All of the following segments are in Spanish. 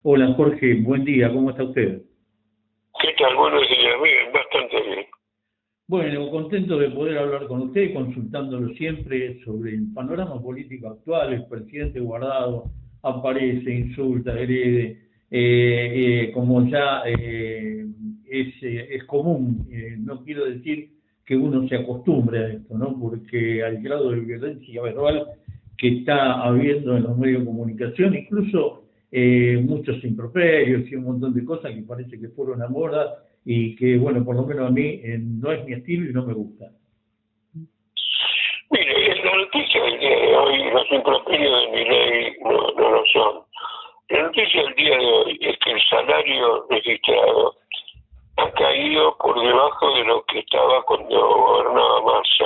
Hola Jorge, buen día, ¿cómo está usted? ¿Qué tal? Buenos días. Bien, bastante bien. Bueno, contento de poder hablar con usted, consultándolo siempre sobre el panorama político actual. El presidente Guardado aparece, insulta, agrede, como ya es común. No quiero decir que uno se acostumbre a esto, ¿no? Porque al grado de violencia verbal que está habiendo en los medios de comunicación, incluso muchos improperios y un montón de cosas que parece que fueron a moda y que, bueno, por lo menos a mí no es mi estilo y no me gusta. Mire, en la noticia del día de hoy, los improperios de mi ley no lo son. La noticia del día de hoy es que el salario registrado ha caído por debajo de lo que estaba cuando gobernaba Massa.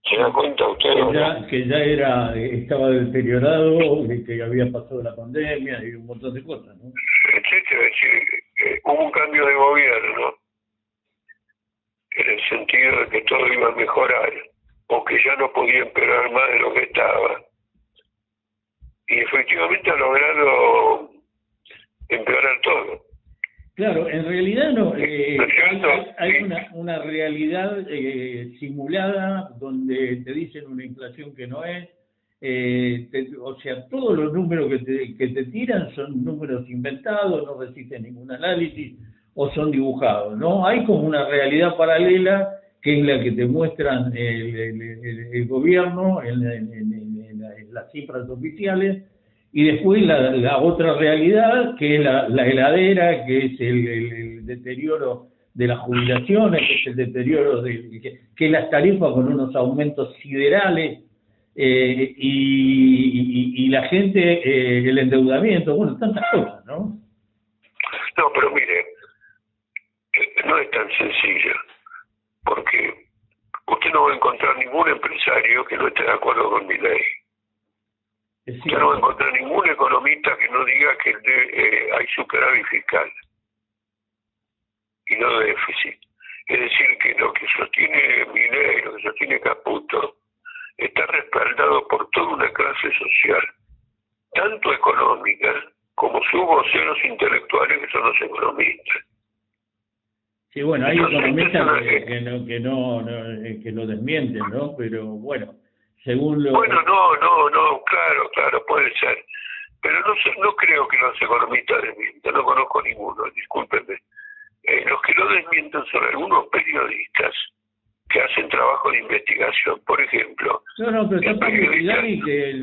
¿Se da cuenta usted o no? Que ya era, estaba deteriorado, de que había pasado la pandemia y un montón de cosas, ¿no? Etcétera. Es decir, hubo un cambio de gobierno en el sentido de que todo iba a mejorar o que ya no podía empeorar más de lo que estaba. Y efectivamente ha logrado empeorar todo. Claro, en realidad no, ¿No es cierto? hay Sí. una realidad simulada donde te dicen una inflación que no es, o sea, todos los números que te tiran son números inventados, no resisten ningún análisis o son dibujados, ¿no? Hay como una realidad paralela que es la que te muestran el gobierno en las cifras oficiales y después la otra realidad, que es la heladera, que es el deterioro de las jubilaciones, que es el deterioro que es las tarifas con unos aumentos siderales, y la gente, el endeudamiento, bueno, tantas cosas, ¿no? No, pero mire, no es tan sencillo, porque usted no va a encontrar ningún empresario que no esté de acuerdo con mi ley. Es Usted no va a cierto. encontrar ningún economista que no diga que hay superávit fiscal y no déficit. Es decir, que lo que sostiene mi ley, lo que sostiene Caputo, está respaldado por toda una clase social, tanto económica como sus voceros intelectuales que son los economistas. Sí, bueno, hay Entonces, esta es economistas una, que lo desmienten, ¿no? Pero bueno, según bueno, lo... no, claro, puede ser. Pero no creo que los economistas desmientan, no conozco ninguno, discúlpenme. Los que lo desmienten son algunos periodistas que hacen trabajo de investigación. Por ejemplo, No, no, pero el está Pablo periodista... Filari que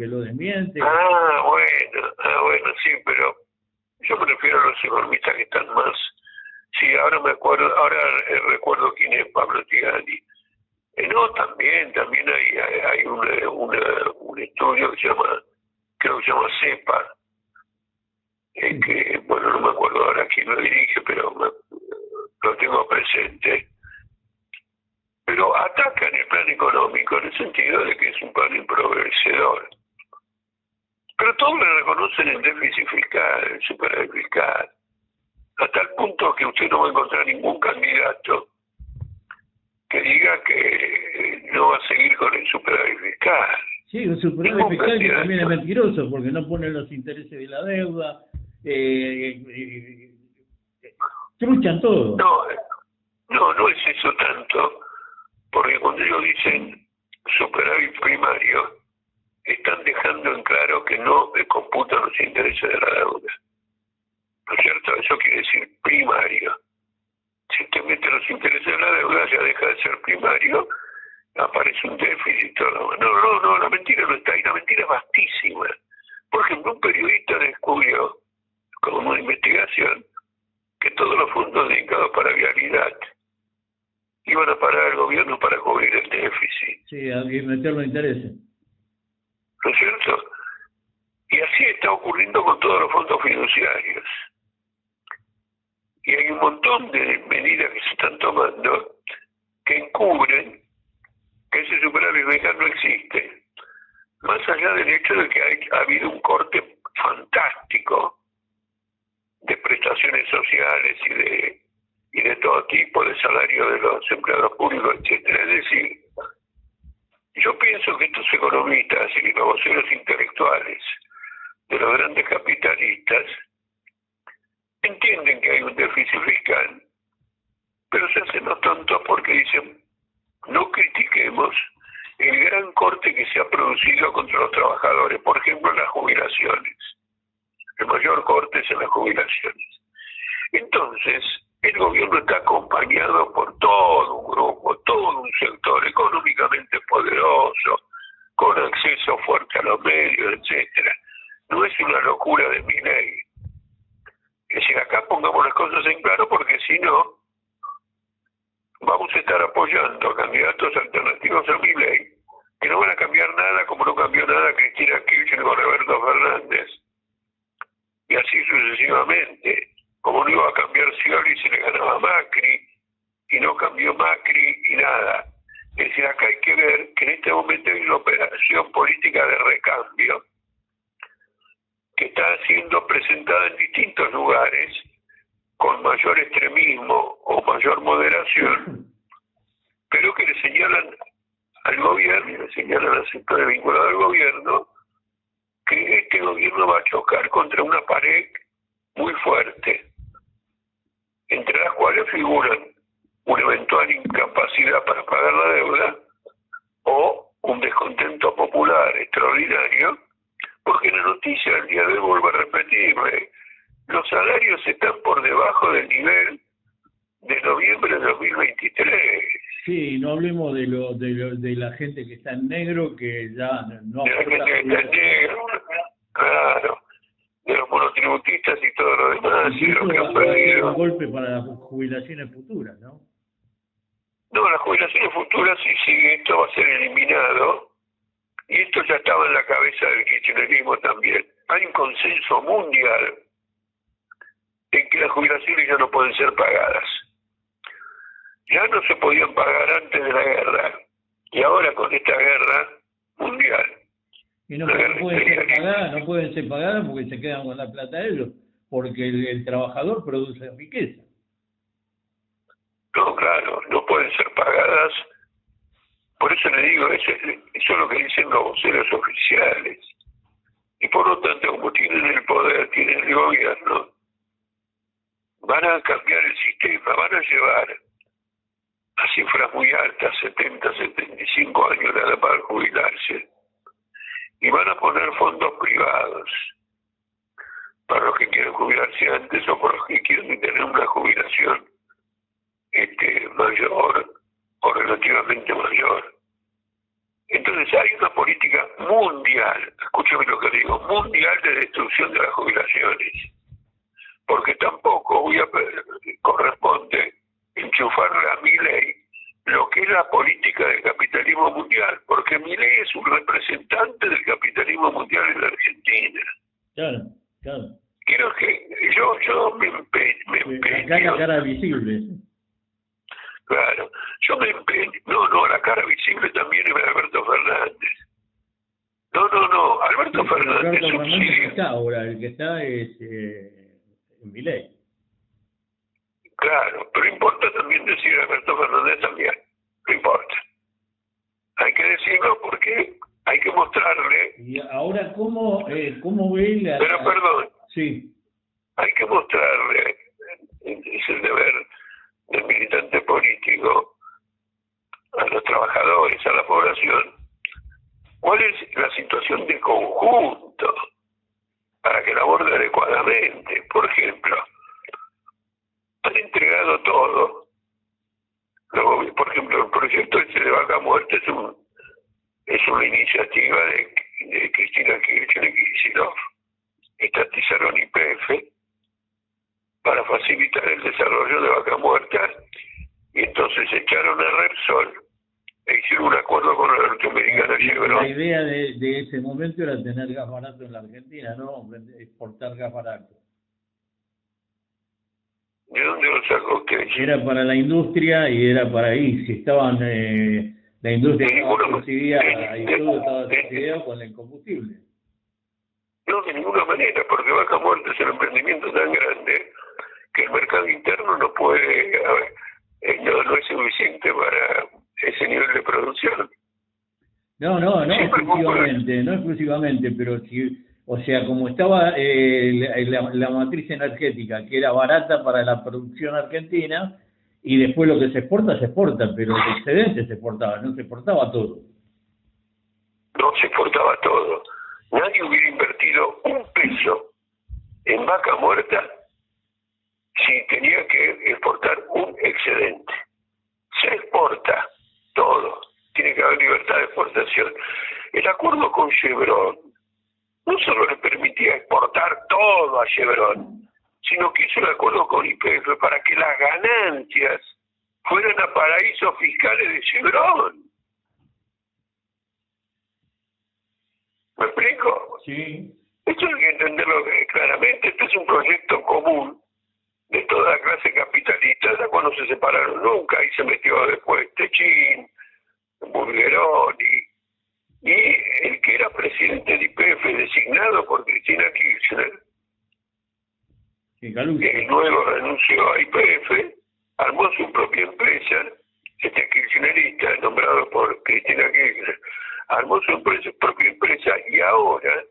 lo desmiente. Bueno, sí, pero yo me refiero a los economistas que están más... Sí, ahora me acuerdo, ahora recuerdo quién es Pablo Tigani. No, también hay un estudio que se llama, creo que se llama CEPA, que, bueno, no me acuerdo ahora quién lo dirige, pero lo tengo presente. Pero atacan el plan económico en el sentido de que es un plan empobrecedor. Pero todos le reconocen el déficit fiscal, el superávit fiscal, hasta el punto que usted no va a encontrar ningún candidato que diga que no va a seguir con el superávit fiscal. Sí, un superávit Ningún fiscal que también es candidato. mentiroso porque no pone los intereses de la deuda, eh, eh, truchan todo. No, no es eso tanto, porque cuando ellos dicen superávit primario, están dejando en claro que no computan los intereses de la deuda. ¿No es cierto? Eso quiere decir primario. Si usted mete los intereses de la deuda, ya deja de ser primario, aparece un déficit. No, la mentira no está ahí, la mentira es vastísima. Por ejemplo, un periodista descubrió, como una investigación, que todos los fondos dedicados para vialidad iban a parar al gobierno para cubrir el déficit. Sí, y meterlo intereses. ¿No es cierto? Y así está ocurriendo con todos los fondos fiduciarios. Y hay un montón de medidas que se están tomando que encubren que ese superávit fiscal no existe. Más allá del hecho de que ha habido un corte fantástico de prestaciones sociales y de todo tipo, de salario de los empleados públicos, etcétera. Es decir, yo pienso que estos economistas y los voceros intelectuales de los grandes capitalistas entienden que hay un déficit fiscal, pero se hacen los tontos porque dicen, no critiquemos el gran corte que se ha producido contra los trabajadores, por ejemplo, en las jubilaciones. El mayor corte es en las jubilaciones. Entonces, el gobierno está acompañado por todo un grupo, todo un sector económicamente poderoso, con acceso fuerte a los medios, etcétera. No es una locura de Milei. Es decir, acá pongamos las cosas en claro, porque si no, vamos a estar apoyando a candidatos alternativos a Milei, que no van a cambiar nada como no cambió nada Cristina Kirchner con Alberto Fernández. Y así sucesivamente. Como no iba a cambiar Scioli si le ganaba Macri, y no cambió Macri y nada. Es decir, acá hay que ver que en este momento hay una operación política de recambio que está siendo presentada en distintos lugares con mayor extremismo o mayor moderación, pero que le señalan al gobierno y le señalan al sector vinculado al gobierno que este gobierno va a chocar contra una pared muy fuerte, entre las cuales figuran una eventual incapacidad para pagar la deuda o un descontento popular extraordinario, porque la noticia del día de hoy, vuelvo a repetirme, los salarios están por debajo del nivel de noviembre de 2023. Sí, no hablemos de la gente que está en negro, que ya no de la gente que está en negro, claro, de los monotributistas y todo lo demás, y lo que han perdido. Un golpe para las jubilaciones futuras, ¿no? No, las jubilaciones futuras, si sigue esto, va a ser eliminado, y esto ya estaba en la cabeza del kirchnerismo también. Hay un consenso mundial en que las jubilaciones ya no pueden ser pagadas. Ya no se podían pagar antes de la guerra, y ahora con esta guerra mundial. Y no pueden ser pagadas porque se quedan con la plata de ellos, porque el trabajador produce riqueza. No, claro, no pueden ser pagadas. Por eso le digo, eso es lo que dicen los voceros oficiales. Y por lo tanto, como tienen el poder, tienen el gobierno, van a cambiar el sistema, van a llevar a cifras muy altas, 70, 75 años de edad para jubilarse, y van a poner fondos privados para los que quieren jubilarse antes o para los que quieren tener una jubilación mayor o relativamente mayor. Entonces hay una política mundial, escúchame lo que digo, mundial de destrucción de las jubilaciones, porque tampoco corresponde enchufarle a Milei lo que es la política del capitalismo mundial, porque Milei es un representante del capitalismo mundial en la Argentina. Claro, claro. Quiero que yo me empeño. Acá la cara visible. Claro, yo me empeño. No, la cara visible también es Alberto Fernández. No, Alberto Fernández subsidia. Está ahora, el que está es Milei. Claro, pero importa también decir Alberto Fernández también, no importa. Hay que decirlo porque hay que mostrarle. Y ahora, ¿cómo ve la... Pero perdón. Sí. Hay que mostrarle, es el deber del militante político, a los trabajadores, a la población, cuál es la situación de conjunto para que la aborde adecuadamente. Por ejemplo, han entregado todo. Luego, por ejemplo, el proyecto ese de Vaca Muerta es una iniciativa de Cristina Kirchner y Kicillof. Estatizaron YPF para facilitar el desarrollo de Vaca Muerta y entonces echaron a Repsol e hicieron un acuerdo con la norteamericana Chevron. La idea de ese momento era tener gas barato en la Argentina, ¿no? Exportar gas barato. ¿De dónde lo sacó usted? Era para la industria y era para ahí. Si estaban, la industria estaba subsidiada y todo estaba subsidiado con el combustible. No, de ninguna manera, porque Vaca Muerta es un emprendimiento tan grande que el mercado interno no puede, no es suficiente para ese nivel de producción. No Siempre fue por eso. exclusivamente, no exclusivamente, pero si, o sea, como estaba la matriz energética, que era barata para la producción argentina, y después lo que se exporta, pero el excedente se exportaba, no se exportaba todo. No se exportaba todo. Nadie hubiera invertido un peso en vaca muerta si tenía que exportar un excedente. Se exporta todo. Tiene que haber libertad de exportación. El acuerdo con Chevron no solo le permitía exportar todo a Chevron, sino que hizo el acuerdo con YPF para que las ganancias fueran a paraísos fiscales de Chevron. ¿Me explico? Sí. Esto hay que entenderlo claramente. Este es un proyecto común de toda la clase capitalista, de la cual no se separaron nunca, y se metió después Techín, Bulgeroni, y el que era presidente de YPF designado por Cristina Kirchner, Sí, que luego renunció a YPF, armó su propia empresa, este kirchnerista nombrado por Cristina Kirchner, armó su propia empresa, y ahora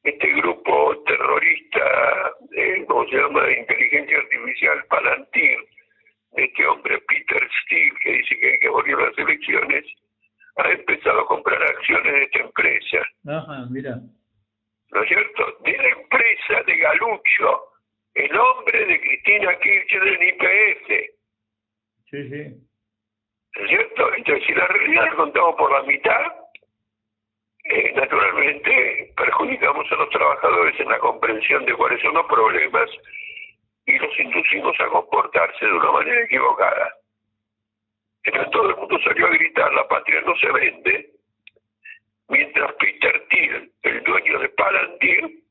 este grupo terrorista, ¿cómo se llama?, de inteligencia artificial, Palantir, de este hombre Peter Steele, que dice que hay que abolir las elecciones, ha empezado a comprar acciones de esta empresa. Ajá, mira. ¿No es cierto? De la empresa de Galucho, el hombre de Cristina Kirchner en YPF. Sí, sí. ¿No es cierto? Entonces, si la realidad la contamos por la mitad, naturalmente perjudicamos a los trabajadores en la comprensión de cuáles son los problemas y los inducimos a comportarse de una manera equivocada. Entonces todo el mundo salió a gritar: la patria no se vende, mientras Peter Thiel, el dueño de Palantir,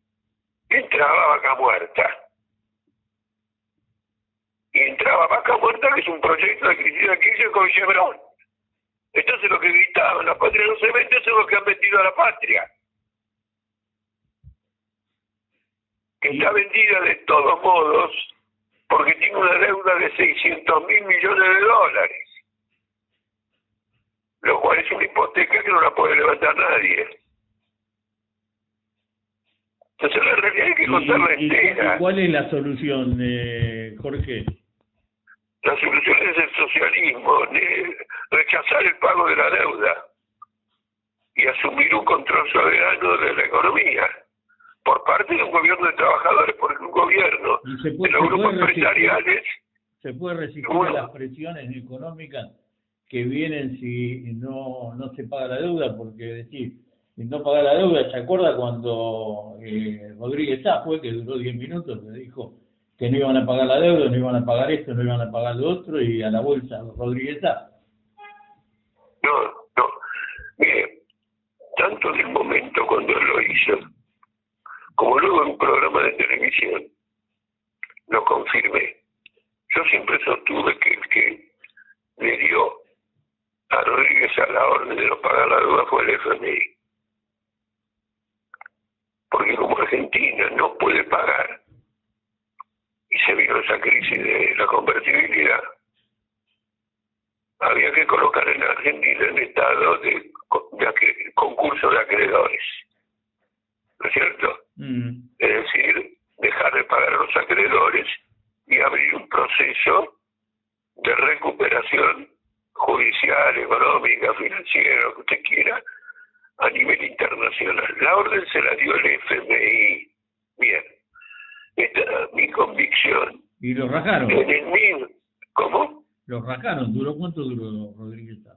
entraba a Vaca Muerta. Y entraba Vaca Muerta, que es un proyecto de Cristina Kirchner con Chevron. Entonces lo que gritaban: la patria no se vende, son los que han vendido a la patria. Que está vendida de todos modos porque tiene una deuda de 600.000 millones de dólares. Lo cual es una hipoteca que no la puede levantar nadie. Entonces la realidad hay que contarla entera. ¿Cuál es la solución, Jorge? La solución es el socialismo, rechazar el pago de la deuda y asumir un control soberano de la economía por parte de un gobierno de trabajadores, porque un gobierno de los grupos empresariales... ¿Se puede resistir a las presiones económicas que vienen si no se paga la deuda? Porque decir, si no paga la deuda, ¿se acuerda cuando Rodríguez Sá fue, que duró 10 minutos, le dijo que no iban a pagar la deuda, no iban a pagar esto, no iban a pagar lo otro, y a la bolsa Rodríguez Sá? No. Mire, tanto en el momento cuando él lo hizo, como luego en un programa de televisión, lo confirmé. Yo siempre sostuve que el que le dio a Rodríguez a la orden de no pagar la deuda fue el FMI. Porque como Argentina no puede pagar, y se vino esa crisis de la convertibilidad, había que colocar en Argentina en estado de concurso de acreedores. ¿No es cierto? Es decir, dejar de pagar a los acreedores y abrir un proceso de recuperación judicial, económica, financiera, lo que usted quiera, a nivel internacional. La orden se la dio el FMI. Bien. Esta era mi convicción. ¿Y lo rajaron? En el mismo... ¿Cómo? Lo rajaron. ¿Cuánto duró Rodríguez Sá?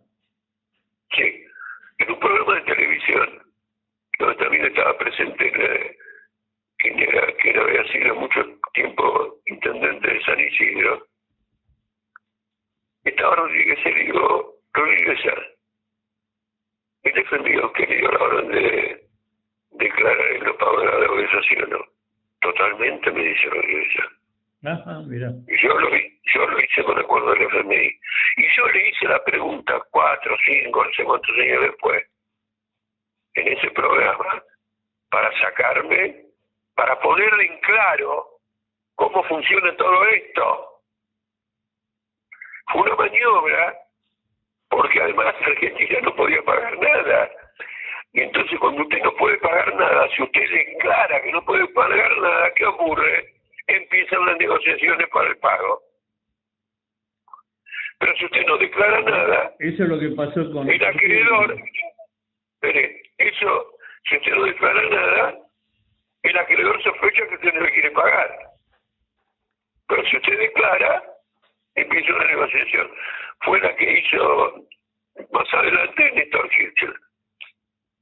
Sí. En un programa de televisión, donde también estaba presente que había sido mucho tiempo intendente de San Isidro, estaba Rodríguez y le digo: Rodríguez, ¿el FMI que le dio la orden de declarar el no pago de la deuda, eso sí o no? Totalmente, me dice Rodríguez. Ajá, mira. Y yo lo hice con acuerdo del FMI. Y yo le hice la pregunta 4, 5, no sé cuántos años después, en ese programa, para ponerle en claro cómo funciona todo esto. Fue una maniobra porque además Argentina no podía pagar nada. Y entonces cuando usted no puede pagar nada, si usted declara que no puede pagar nada, ¿qué ocurre? Empiezan las negociaciones para el pago. Pero si usted no declara nada, eso es lo que pasó con el acreedor, eso, si usted no declara nada, el acreedor sospecha que usted no le quiere pagar. Pero si usted declara, empieza una negociación. Fue la que hizo más adelante Néstor Kirchner.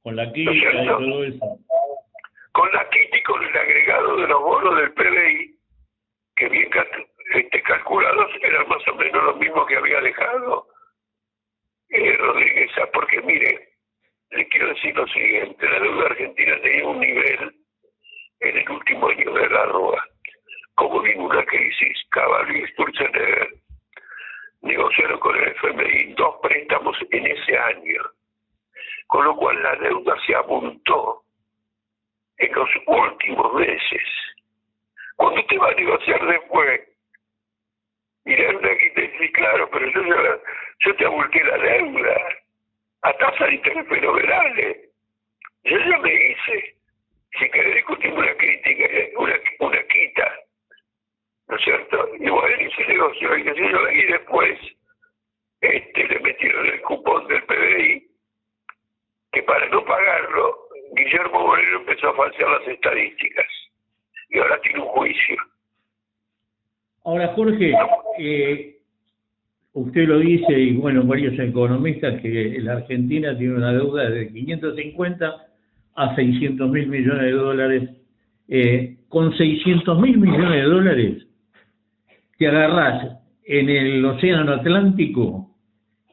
con la química y todo eso. Con la quita y con el agregado de los bonos del PBI, que bien calculados eran más o menos lo mismo que había dejado Rodríguez. Porque mire, le quiero decir lo siguiente: la deuda argentina tenía un nivel en el último año de la Rúa. Como vino una crisis, Cavalli y Sturzenegger negociaron con el FMI 2 préstamos en ese año, con lo cual la deuda se abultó en los últimos meses. Cuando usted va a negociar después, mira, una quita y dice, claro, pero yo te abulté la deuda a tasa de interés fenomenales. Yo ya me hice, si querés discutir una crítica, una quita, ¿no es cierto? Y bueno, y se negoció, y después le metieron el cupón del PBI, que para no pagarlo, Guillermo Moreno empezó a falsear las estadísticas, y ahora tiene un juicio. Ahora, Jorge, usted lo dice, y bueno, varios economistas, que la Argentina tiene una deuda de 550 a 600 mil millones de dólares. Con 600 mil millones de dólares, te agarrás en el océano Atlántico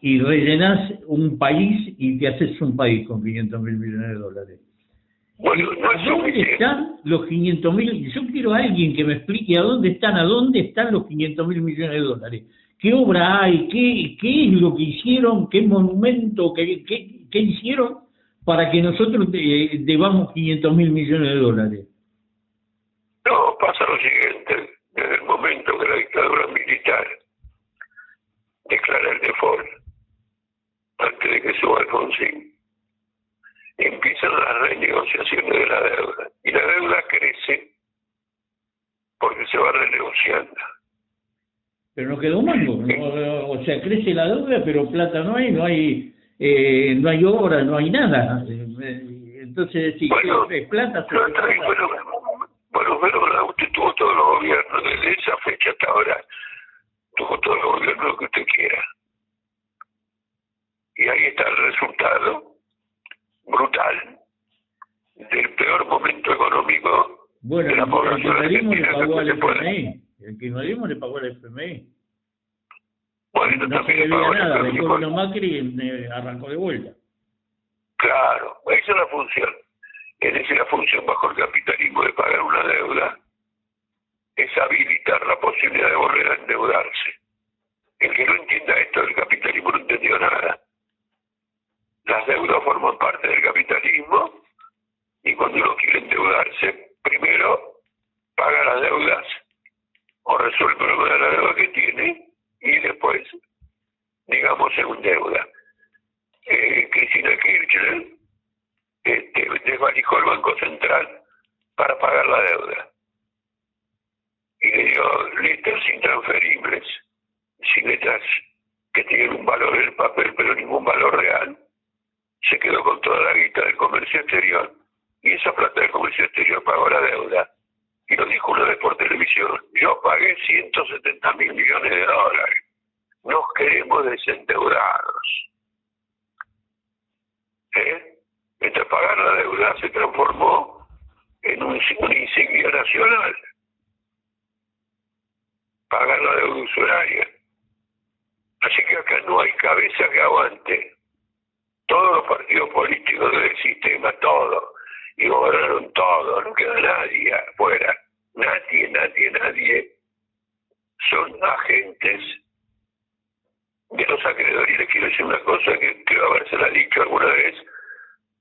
y rellenás un país y te haces un país con 500 mil millones de dólares. Bueno, no es ¿Dónde suficiente. están los 500 mil? Yo quiero a alguien que me explique a dónde están los 500 mil millones de dólares. ¿Qué obra hay? ¿Qué es lo que hicieron? ¿Qué monumento? ¿Qué hicieron para que nosotros debamos 500 mil millones de dólares? No, pasa lo siguiente: desde el momento que la dictadura militar declara el default, antes de que suba Alfonsín, empiezan las renegociaciones de la deuda, y la deuda crece porque se va renegociando. Pero no quedó mango, ¿no? O sea, crece la deuda, pero plata no hay obra, no hay nada. Entonces, si Bueno, es plata, bueno, usted tuvo todos los gobiernos, desde esa fecha hasta ahora, tuvo todos los gobiernos que usted quiera. Y ahí está el resultado brutal del peor momento económico de la población argentina. El kirchnerismo le pagó al FMI. Bueno, no se debía nada, después vino Macri y arrancó de vuelta. Claro, esa es la función. Esa es la función bajo el capitalismo de pagar una deuda, es habilitar la posibilidad de volver a endeudarse. El que no entienda esto del capitalismo no entendió nada. Las deudas forman parte del capitalismo, y cuando uno quiere endeudarse, primero paga las deudas o resuelve el problema de la deuda que tiene, y después, digamos, se endeuda. Cristina Kirchner desvalijó el Banco Central para pagar la deuda y le dio letras intransferibles, sin letras que tienen un valor en el papel pero ningún valor real. Se quedó con toda la guita del comercio exterior, y esa plata del comercio exterior pagó la deuda. Y lo dijo una vez por televisión: yo pagué 170 mil millones de dólares, nos queremos desendeudados. Entonces pagar la deuda se transformó en una insignia nacional. Pagar la deuda usuraria. Así que acá no hay cabeza que aguante. Todos los partidos políticos del sistema, todos, y gobernaron todos, no queda nadie afuera, nadie, son agentes de los acreedores. Y les quiero decir una cosa que creo habérsela dicho alguna vez,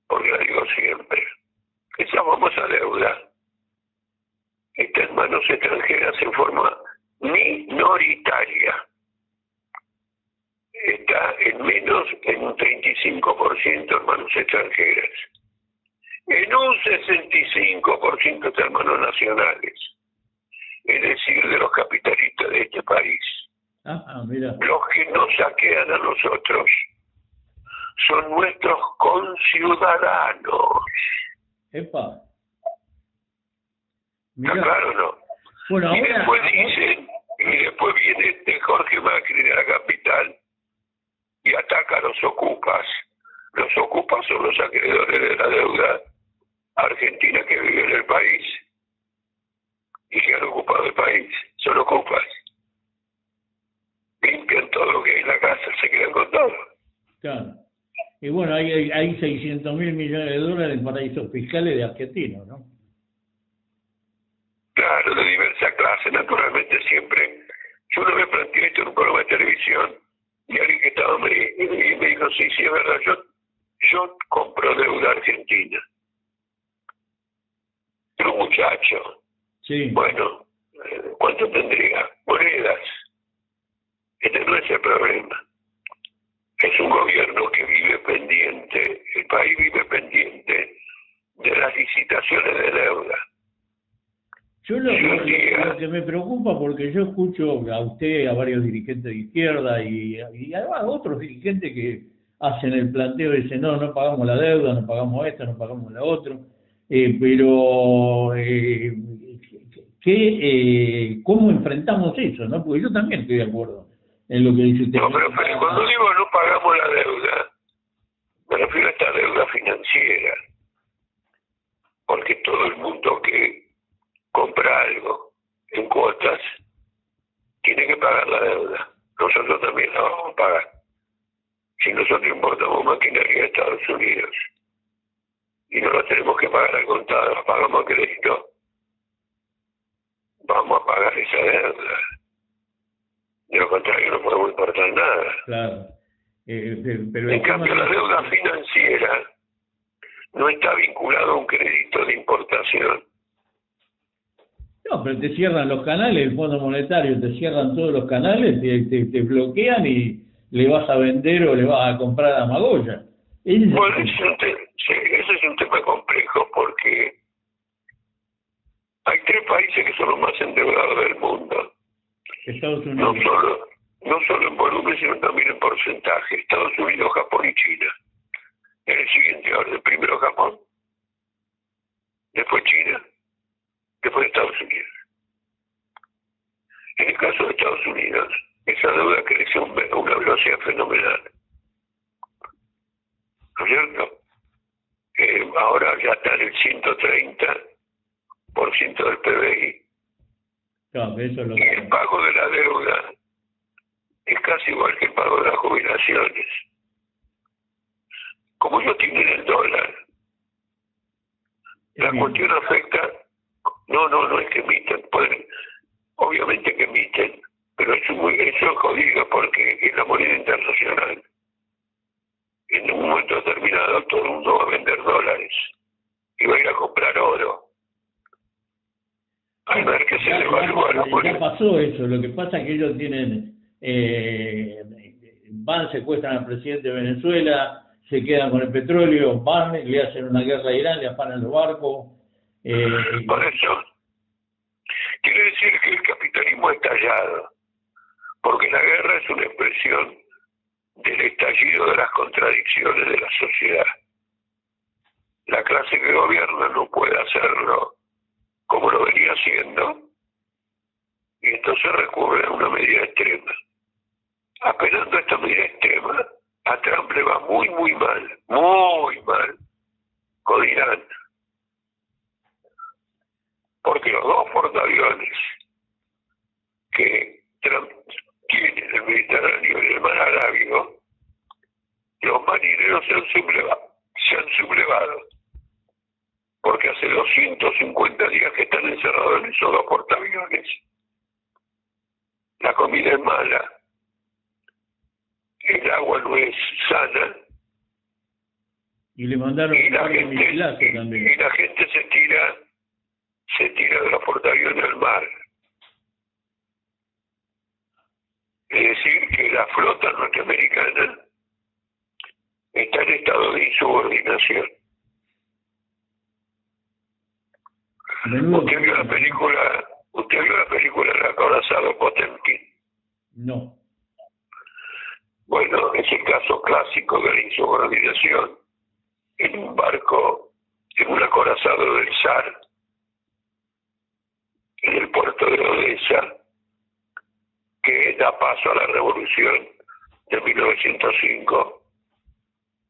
porque la digo siempre: esa famosa deuda está en manos extranjeras en forma minoritaria. está en menos en un 35% en manos extranjeras. En un 65% está en manos nacionales, es decir, de los capitalistas de este país. Mira. Los que nos saquean a nosotros son nuestros conciudadanos. Epa. ¿Está claro o no? Bueno, y después dicen, y después viene Jorge Macri de la capital y ataca a los ocupas. Los ocupas son los acreedores de la deuda argentina que vive en el país y que han ocupado el país. Son ocupas. Limpian todo lo que hay en la casa, se quedan con todo. Claro. Y bueno, hay 600.000 millones de dólares en paraísos fiscales de argentinos, ¿no? Claro, de diversa clase, naturalmente siempre. Yo una vez planteé esto en un programa de televisión y alguien que estaba me dijo, sí, es verdad, yo compro deuda argentina. Pero un muchacho, sí. Bueno, ¿cuánto tendría? Monedas. Este no es el problema. Es un gobierno que vive pendiente, el país vive pendiente de las licitaciones de deuda. Yo lo que me preocupa, porque yo escucho a usted, a varios dirigentes de izquierda y a otros dirigentes que hacen el planteo y dicen, no pagamos la deuda, no pagamos esto, no pagamos la otra, pero ¿cómo enfrentamos eso? ¿No? Porque yo también estoy de acuerdo en lo que dice usted. No, pero cuando digo no pagamos la deuda, me refiero a esta deuda financiera, porque todo el mundo que compra algo en cuotas tiene que pagar la deuda. Nosotros también la vamos a pagar. Si nosotros importamos maquinaria de Estados Unidos y no la tenemos que pagar al contado, la pagamos a crédito, vamos a pagar esa deuda. De lo contrario no podemos importar nada. Claro. Pero en cambio, la deuda financiera no está vinculada a un crédito de importación. No, pero te cierran los canales, el Fondo Monetario, te cierran todos los canales, te bloquean y le vas a vender o le vas a comprar a Magoya. Bueno, ese es un tema complejo porque hay 3 países que son los más endeudados del mundo. Estados Unidos. No solo en volumen, sino también en porcentaje. Estados Unidos, Japón y China. En el siguiente orden: primero Japón, después China, después Estados Unidos. En el caso de Estados Unidos, esa deuda crece a una velocidad fenomenal. ¿No es cierto? Ahora ya está en el 130% del PBI. Claro, eso es lo y el pago de la deuda es casi igual que el pago de las jubilaciones. Como ellos tienen el dólar, la cuestión afecta, no es que emiten, obviamente que emiten, pero eso es jodido porque es la moneda internacional. En un momento determinado todo el mundo va a vender dólares y va a ir a comprar oro. Al ver que se devalúa la moneda. Ya pasó eso, lo que pasa es que ellos tienen, van, secuestran al presidente de Venezuela, se quedan con el petróleo, van, le hacen una guerra a Irán, le afanan los barcos. Por eso, quiere decir que el capitalismo ha estallado, porque la guerra es una expresión del estallido de las contradicciones de la sociedad. La clase que gobierna no puede hacerlo como lo venía haciendo, y entonces recurre a una medida extrema. Apelando a esta medida extrema, a Trump le va muy mal con Irán. Porque los 2 portaaviones que Trump tiene en el Mediterráneo y en el Mar Arábigo, los marineros se han sublevado. Porque hace 250 días que están encerrados en esos 2 portaaviones. La comida es mala, el agua no es sana, y le mandaron y la gente se tira de los portaaviones al mar. Es decir, que la flota norteamericana está en estado de insubordinación. Menudo. ¿Usted vio la película El acorazado Potemkin? No. Bueno, es el caso clásico de la insubordinación en un barco, en un acorazado del zar, en el puerto de Odessa, que da paso a la revolución de 1905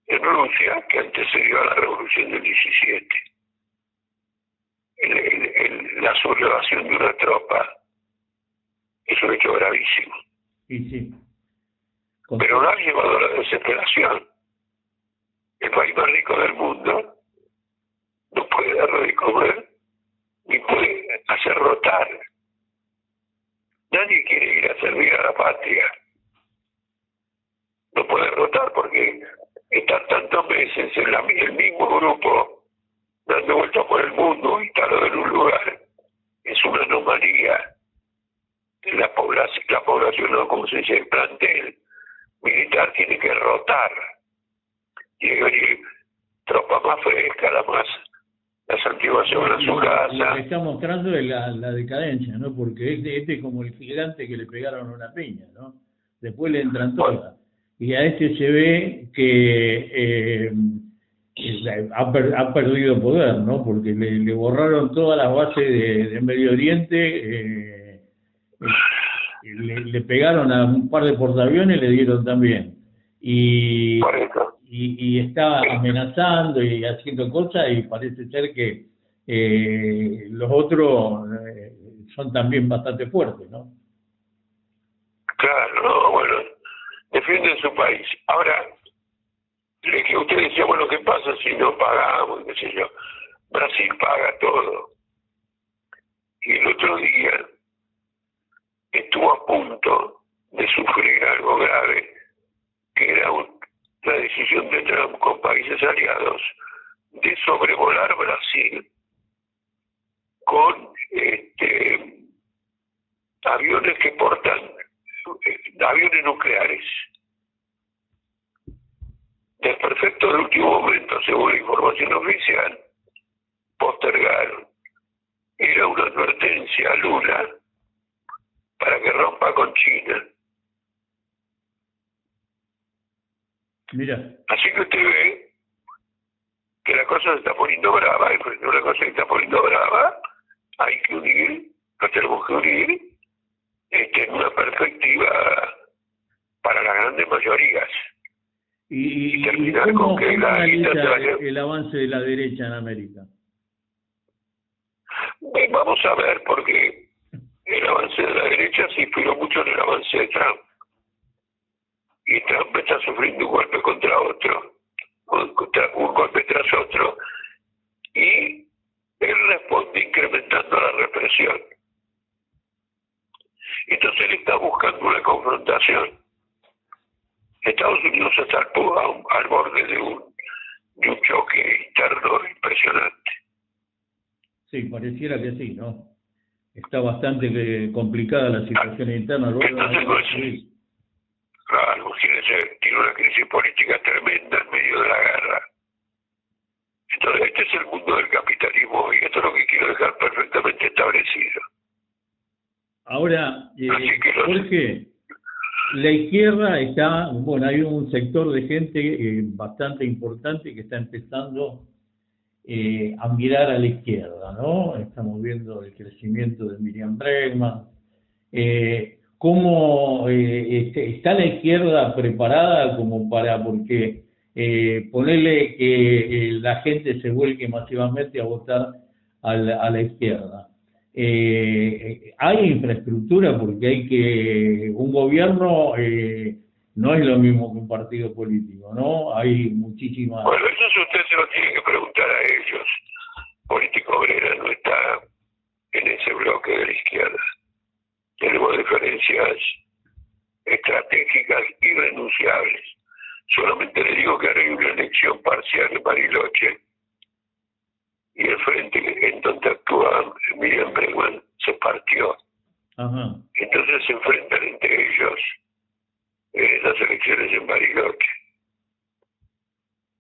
en Rusia, que antecedió a la revolución del 17. La sublevación de una tropa es un hecho gravísimo. Y sí. Pero no ha llevado a la desesperación. El país más rico del mundo no puede darle de comer ni puede hacer rotar. Nadie quiere ir a servir a la patria. No puede rotar porque están tantos meses en el mismo grupo dando vueltas por el mundo, instalados en un lugar. Es una anomalía. La población, no, como se dice, el plantel militar tiene que rotar. Tiene que venir tropa más fresca, las antiguas se van a su casa. Lo que está mostrando es la decadencia, ¿no? Porque este es como el gigante que le pegaron una piña, ¿no? Después le entran todas. Y a este se ve que ha perdido poder, ¿no? Porque le borraron todas las bases de Medio Oriente, le pegaron a un par de portaaviones, le dieron también. Y está amenazando y haciendo cosas, y parece ser que los otros son también bastante fuertes, ¿no? Claro, no, bueno, defienden su país. Ahora, que usted decía, bueno, ¿qué pasa si no pagamos? ¿Qué sé yo? Brasil paga todo. Y el otro día estuvo a punto de sufrir algo grave, que era la decisión de Trump con países aliados de sobrevolar Brasil con aviones que portan aviones nucleares. Desperfectos de último momento, según la información oficial, postergaron. Era una advertencia a Lula para que rompa con China. Mira. Así que usted ve que la cosa se está poniendo brava, y frente a una cosa que está poniendo brava, hay que unir, nos tenemos que unir en una perspectiva para las grandes mayorías. ¿Y terminar cómo, con que cómo la analiza el avance de la derecha en América? Vamos a ver, porque el avance de la derecha se inspiró mucho en el avance de Trump. Y Trump está sufriendo un golpe contra otro, un golpe tras otro, y él responde incrementando la represión. Entonces él está buscando una confrontación. Estados Unidos está al borde de un choque interno impresionante. Sí, pareciera que sí, ¿no? Está bastante complicada la situación interna. Entonces, claro, tiene una crisis política tremenda en medio de la guerra. Entonces, este es el mundo del capitalismo, y esto es lo que quiero dejar perfectamente establecido. Ahora, Jorge, la izquierda está, bueno, hay un sector de gente bastante importante que está empezando a mirar a la izquierda, ¿no? Estamos viendo el crecimiento de Miriam Bregman. ¿Cómo está la izquierda preparada como para, porque ponerle que la gente se vuelque masivamente a votar a la izquierda? Hay infraestructura, porque un gobierno no es lo mismo que un partido político, ¿no? Hay muchísimas... Bueno, eso usted se lo tiene que preguntar a ellos. Política Obrera no está en ese bloque de la izquierda. Tenemos diferencias estratégicas irrenunciables. Solamente le digo que ahora hay una elección parcial en Bariloche, y el frente en donde actúa Miriam Bregman se partió. Ajá. Entonces se enfrentan entre ellos en las elecciones en Bariloche.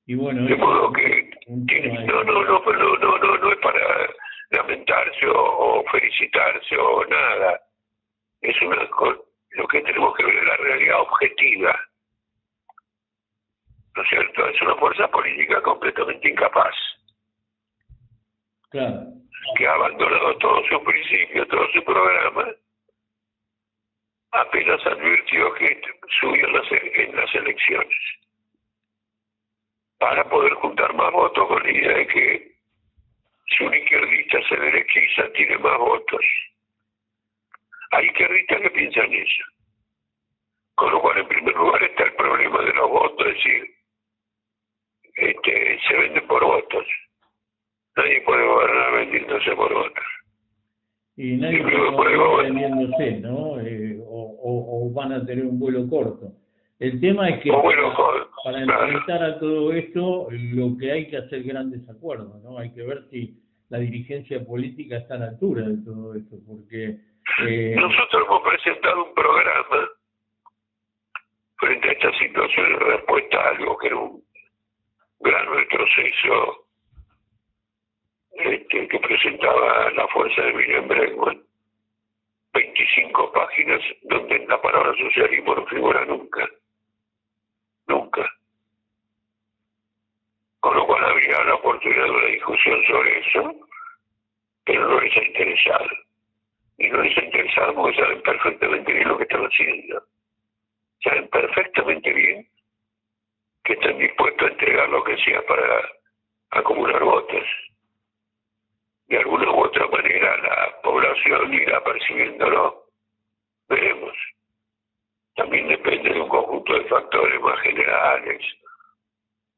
Y bueno, de modo que no es para lamentarse o felicitarse o nada. Es lo que tenemos que ver es la realidad objetiva, ¿no es cierto? Es una fuerza política completamente incapaz, claro, que ha abandonado todos sus principios, todo su programa, apenas advirtió que subió en las elecciones, para poder juntar más votos con la idea de que si un izquierdista se derechiza tiene más votos. Hay izquierdistas que piensan eso. Con lo cual, en primer lugar, está el problema de los votos, es decir, se venden por votos. Nadie puede gobernar vendiéndose por votos. Y nadie puede gobernar vendiéndose, ¿no? O van a tener un vuelo corto. El tema es que para enfrentar a todo esto, lo que hay que hacer grandes acuerdos, ¿no? Hay que ver si la dirigencia política está a la altura de todo esto, porque... Nosotros hemos presentado un programa frente a esta situación en respuesta a algo que era un gran retroceso que presentaba la fuerza de William Bregman. 25 páginas donde la palabra socialismo no figura nunca. Nunca. Con lo cual habría la oportunidad de una discusión sobre eso, pero no les ha interesado. Y no les ha interesado porque saben perfectamente bien lo que están haciendo. Saben perfectamente bien que están dispuestos a entregar lo que sea para acumular votos. De alguna u otra manera la población irá percibiéndolo. Veremos. También depende de un conjunto de factores más generales.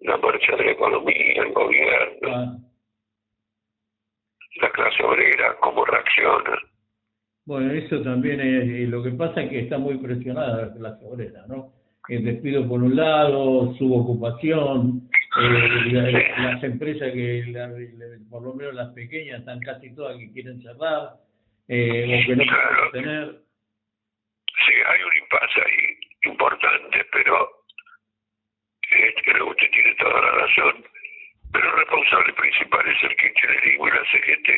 La marcha de la economía, el gobierno, la clase obrera, cómo reacciona. Bueno, eso también es, lo que pasa es que está muy presionada la clase obrera, ¿no? El despido por un lado, subocupación, las empresas por lo menos las pequeñas, están casi todas que quieren cerrar, o que no pueden tener. Sí, hay un impasse ahí importante, pero creo que usted tiene toda la razón, pero el responsable principal es el kirchnerismo y la CGT,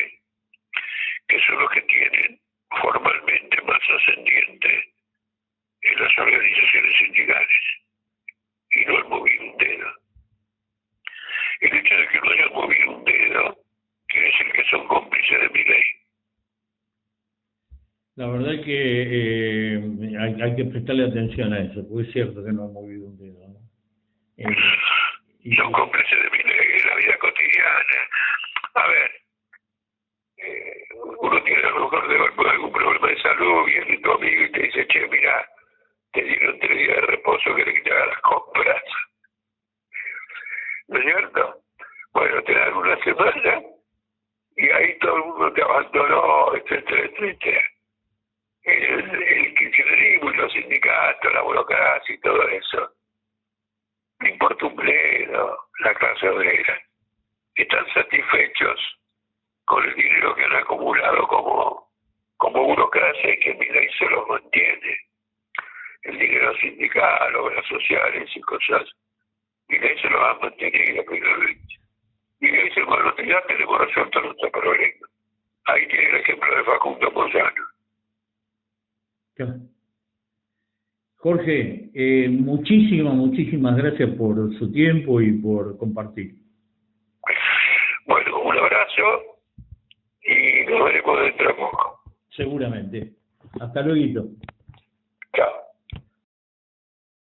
que son los que tienen formalmente más ascendiente en las organizaciones sindicales, y no han movido un dedo. El hecho de que no hayan movido un dedo quiere decir que son cómplices de Milei. La verdad es que hay que prestarle atención a eso, porque es cierto que no han movido un dedo, ¿no? Son cómplices de Milei en la vida cotidiana. A ver, uno tiene a lo mejor algún problema de salud, viene tu amigo y te dice, che, mira, te dieron 3 días de reposo, que te hagas las compras. ¿No es cierto? Bueno, te dan una semana y ahí todo el mundo te abandonó, etcétera, etcétera. El kirchnerismo y los sindicatos, la burocracia y todo eso. No importa un bledo, la clase obrera. Están satisfechos con el dinero que han acumulado como burocracia y que Milei se los mantiene. El dinero sindical, obras sociales y cosas. Milei se los ha mantenido finalmente. Milei dice, bueno, ya tenemos resuelto nuestro problema. Ahí tiene el ejemplo de Facundo Moyano. Jorge, muchísimas gracias por su tiempo y por compartir. Bueno, un abrazo y nos veremos dentro de poco. Seguramente. Hasta luego.